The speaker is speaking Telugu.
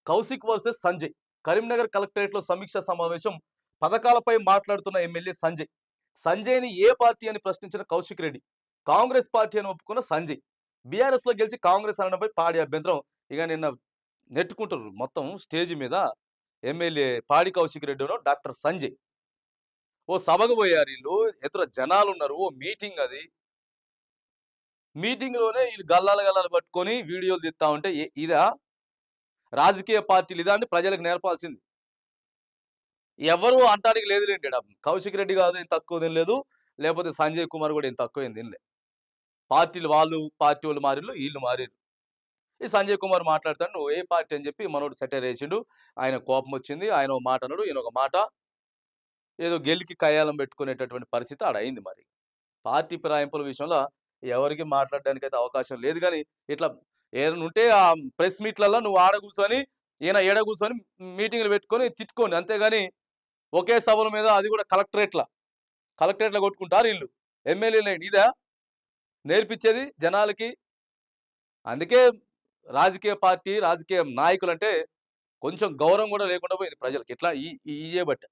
కౌశిక్ వర్సెస్ సంజయ్. కరీంనగర్ కలెక్టరేట్‌లో సమీక్ష సమావేశం. పథకాలపై మాట్లాడుతున్న ఎమ్మెల్యే సంజయ్. సంజయ్‌ని ఏ పార్టీ అని ప్రశ్నించిన కౌశిక్ రెడ్డి. కాంగ్రెస్ పార్టీ అని ఒప్పుకున్న సంజయ్. బీఆర్ఎస్‌లో గెలిచి కాంగ్రెస్ అనడంపై పాడి అభ్యంతరం. ఇక నిన్న నెట్టుకుంటుర్రు మొత్తం స్టేజ్ మీద ఎమ్మెల్యే పాడి కౌశిక్ రెడ్డిను, డాక్టర్ సంజయ్. ఓ సభకు పోయారు ఈళ్ళు. ఎదుర జనాలున్నారు. ఓ మీటింగ్ అది. మీటింగ్‌లోనే ఈళ్ళు గల్లాలు గల్లాలు పట్టుకొని వీడియోలు తీత్తా ఉంటే ఇదా రాజకీయ పార్టీలు ఇదా అని ప్రజలకు నేర్పాల్సింది. ఎవరు అంటానికి లేదులెండి ఈడ. కౌశిక్ రెడ్డి కాదు ఏం తక్కువ తినలేదు. లేకపోతే సంజయ్ కుమార్ కూడా ఏం తక్కువ ఏం తినలే. పార్టీలు వాళ్ళు పార్టీ వాళ్ళు మారిర్రు, ఈళ్ళు మారిర్రు. ఈ సంజయ్ కుమార్ మాట్లాడతాడు, "నువ్వు ఏ పార్టీ" అని చెప్పి మనోడు సెటైర్ ఏసిండు. ఆయన కోపం వచ్చింది. ఆయన ఒక మాట అన్నాడు. ఈయన ఒక మాట. ఏదో గెలికి కయ్యాలం పెట్టుకునేటటువంటి పరిస్థితి ఆడ అయింది మరి. పార్టీ ఫిరాయింపుల విషయంలో ఎవరికీ మాట్లాడడానికైతే అవకాశం లేదు గానీ, ఇట్లా ఏదైనా ఉంటే ఆ ప్రెస్ మీట్‌లల్ల నువ్వు ఆడ కూర్చొని, ఈయన ఈడ కూర్చొని మీటింగ్‌లు పెట్టుకొని తిట్టుకోండి. అంతేగాని ఒకే సభల మీద అది కూడా కలెక్టరేట్‌ల కొట్టుకుంటారు ఈళ్ళు. ఎమ్మెల్యేలేండి ఇదా నేర్పించేది జనాలకి? అందుకే రాజకీయ పార్టీ, రాజకీయ నాయకులంటే కొంచెం గౌరవం కూడా లేకుండా పోయింది ప్రజలకి. ఇట్లా ఈ ఈ చేయబట్టే.